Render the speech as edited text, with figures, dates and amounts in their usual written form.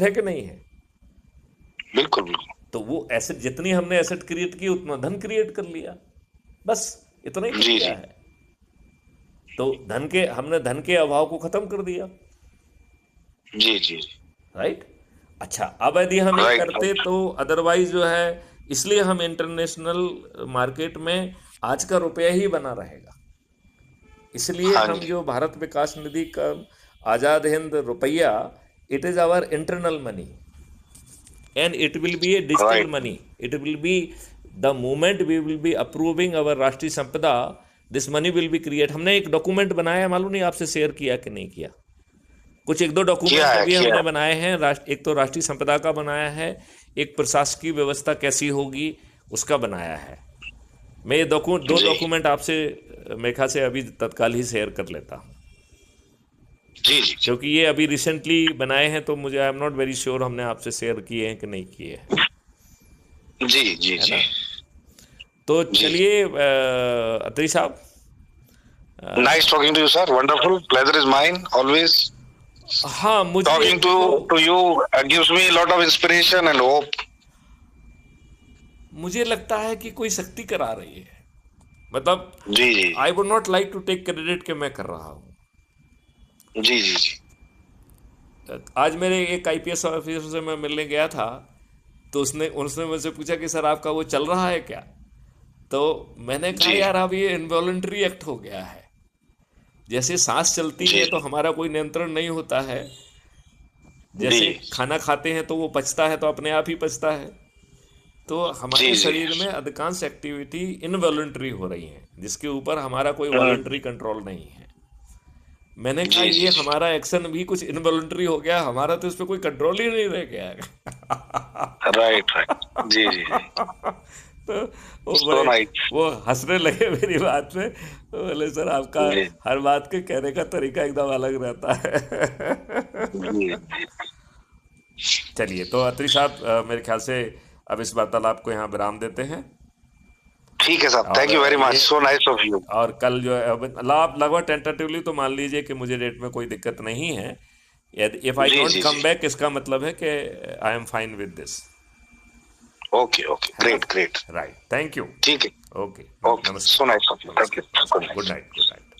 है कि नहीं है? बिल्कुल बिल्कुल। तो वो एसेट, जितनी हमने एसेट क्रिएट की उतना धन क्रिएट कर लिया, बस इतना ही तो जी किया जी। है। तो हमने धन के अभाव को खत्म कर दिया। जी जी। राइट। अच्छा, अब यदि हम ये राइट करते राइट। तो अदरवाइज जो है, इसलिए हम इंटरनेशनल मार्केट में आज का रुपया ही बना रहेगा। इसलिए हाँ हम जी। जो भारत विकास निधि का आज़ाद हिंद रुपया, it is our internal money and it will be a digital right. money. It will be the moment we will be approving our राष्ट्रीय संपदा, this money will be create. हमने एक डॉक्यूमेंट बनाया, मालूम नहीं आपसे शेयर किया कि नहीं किया। कुछ एक दो किया डॉक्यूमेंट है अभी किया हमने है। बनाए हैं। एक तो राष्ट्रीय संपदा का बनाया है, एक प्रशासकीय व्यवस्था कैसी होगी उसका बनाया है। मैं ये दो जी डॉक्यूमेंट आपसे मेरे ख्याल से अभी तत्काल ही शेयर कर लेता हूँ, जी जी। जी क्योंकि ये अभी रिसेंटली बनाए हैं, तो मुझे I am not very sure हमने आपसे शेयर किए हैं कि नहीं किए हैं, जी जी। है जी ना? तो जी। चलिए अत्री साहब, nice talking to you sir, wonderful, pleasure is mine always. हाँ मुझे टॉकिंग देखो, to you gives me lot of inspiration and hope. मुझे लगता है कि कोई शक्ति करा रही है, मतलब जी जी। I would not like to take credit कि मैं कर रहा हूँ। जी जी जी। आज मेरे एक आईपीएस ऑफिसर से मैं मिलने गया था, तो उसने उसने मुझसे पूछा कि सर आपका वो चल रहा है क्या? तो मैंने कहा जी यार अब ये इनवॉलंटरी एक्ट हो गया है। जैसे सांस चलती जी। है तो हमारा कोई नियंत्रण नहीं होता है, जी जैसे खाना खाते हैं तो वो पचता है तो अपने आप ही पचता है, तो जी हमारे जी। शरीर में अधिकांश एक्टिविटी इनवॉलंटरी हो रही हैं, जिसके ऊपर हमारा कोई हम्म, वॉलंटरी कंट्रोल नहीं है। मैंने कहा जी जी ये जी। हमारा एक्शन भी कुछ इनवॉलंटरी हो गया, हमारा तो इस पर कोई कंट्रोल ही नहीं रह गया है। Right right. जी जी जी। तो वो सो बड़े, नाइस। वो हंसने लगे मेरी बात पे, तो बोले सर आपका जी हर बात के कहने का तरीका एकदम अलग रहता है। जी। चलिए, तो अत्री साहब मेरे ख्याल से अब इस वार्तालाप को यहाँ विराम देते हैं। ठीक है साहब, और थैंक यू वेरी मच, ये, सो नाइस ऑफ यू। और कल जो है अब लगभग टेंटेटिवली तो मान लीजिए कि मुझे डेट में कोई दिक्कत नहीं है। यदि इफ आई जी डोंट जी जी। कम बैक, इसका मतलब है कि I am fine with this, okay okay, है ना? Great great. Right, thank you. ठीक है। ओके, ओके, सो नमस्कार। नाइस ऑफ यू, थैंक नमस्कार, you. Good night, good night.